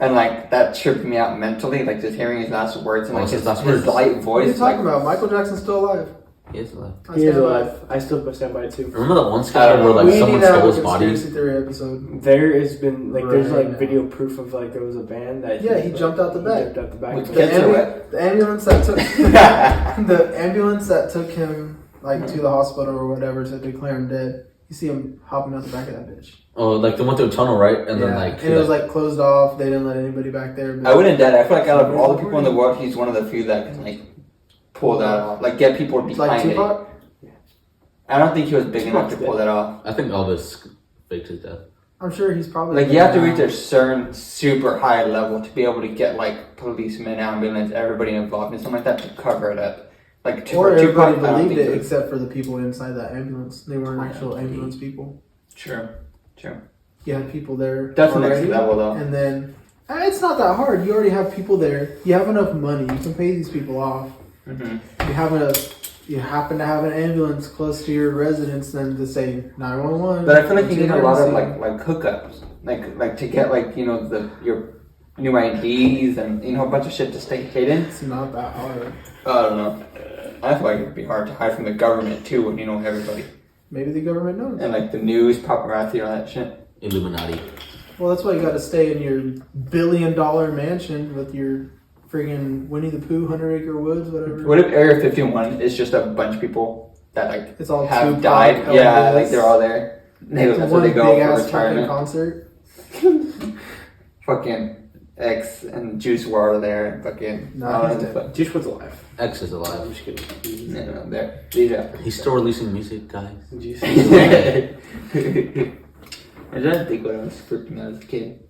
and like that tripped me out mentally, like just hearing his last words and What like was his last his words? light What voice. are you talking like, about? Michael Jackson's still alive. He is alive. I He is stand by alive. I still stand by it too. Remember that one I sketch don't where know. like We someone need to have stole a his body? conspiracy theory episode. There has been like there's Right like now. video proof of like there was a band that Yeah, he jumped out the back. Jumped out the back. With But- kids or what? The ambulance that took the ambulance that took him like to the hospital or whatever to declare him dead. You see him hopping out the back of that bitch. Oh, like they went through a tunnel, right? And then Yeah. like, and it was like closed off. They didn't let anybody back there. I wouldn't doubt it. I feel like out of all the people in the world, he's one of the few that can like pull that off, like get people like behind it. Tupac. I don't think he was big enough to pull that off. I think Elvis faked his death. I'm sure he's probably Like you have to reach a certain super high level to be able to get like policemen, ambulance, everybody involved in something like that to cover it up. Like Or for everybody Tupac, I don't believed think it he was- except for the people inside that ambulance. They weren't actual ambulance people. True. You had people there. That's the next already, level though. And then it's not that hard. You already have people there. You have enough money. You can pay these people off. hmm You happen to have an ambulance close to your residence, then to say 911. But I feel like you need a lot of emergency. like hookups, like to get like your new IDs and a whole bunch of shit to stay hidden. It's not that hard. I don't know. I feel like it'd be hard to hide from the government too when you know everybody. Maybe the government knows. And like the news, paparazzi, all that shit. Illuminati. Well, that's why you got to stay in your billion-dollar mansion with your friggin' Winnie the Pooh, 100-acre woods, whatever. What if Area 51 is just a bunch of people that like It's all have Tupac, died? Elvis. Yeah, like they're all there. That's One where they go big for ass fucking retirement. concert. Fucking X and Juice WRLD are there and fucking. Nah, he's dead. Juice WRLD's alive. X is alive. I'm just kidding. No, they're these are. He's still releasing music, guys. Juice. I didn't think when I was freaking out as a kid.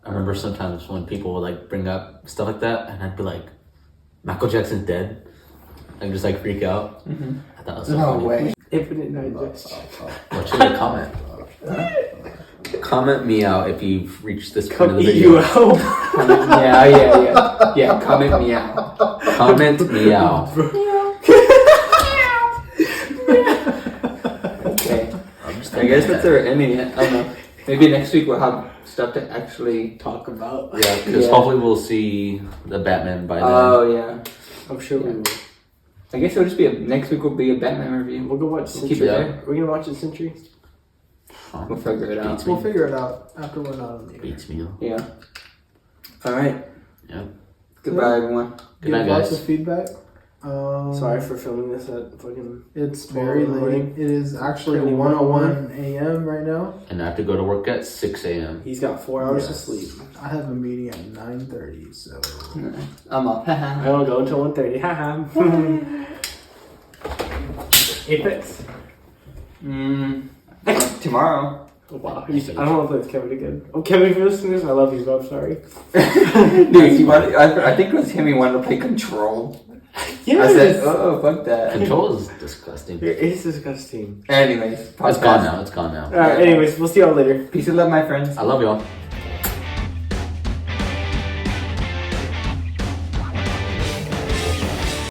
I remember sometimes when people would like bring up stuff like that, and I'd be like, "Michael Jackson's dead," and just like freak out. Mm-hmm. I thought it was so No funny. way. Infinite digestion. What should we comment? Comment me out if you've reached this point of Come the eat video. you out. Yeah. Comment me out. Comment me out. Okay. I'm just I guess thinking that's our ending it. I don't know. Maybe next week we'll have stuff to actually. Talk about. Yeah, because Yeah. hopefully we'll see the Batman by then. Oh yeah. I'm sure we will. I guess it'll just be next week will be a Batman review. We'll go watch We'll keep Century. it Yeah. there. We're gonna watch it Century. We'll figure it out. Beats me. We'll figure it out after we're not on the air. Beats me. Yeah. All right. Yeah. Goodbye, everyone. Good night, Give lots guys. of feedback. Sorry for filming this at fucking. It's very Tomorrow late. morning. It is actually Currently 1:01 a.m. right now. And I have to go to work at 6 a.m. He's got 4 hours Yes. to sleep. I have a meeting at 9:30, so I'm off. I don't go until 1:30. Haha. Apex. Tomorrow. Oh, wow. I don't want to play with Kevin again. Oh, Kevin, if you're listening to this, I love you, but I'm sorry. Dude, I think it was him. He wanted to play Control. Yes. I said, oh, fuck that. Control is disgusting. It's disgusting. Anyways, It's gone now. It's gone now. Alright, anyways, we'll see y'all later. Peace and love, my friends. I love y'all.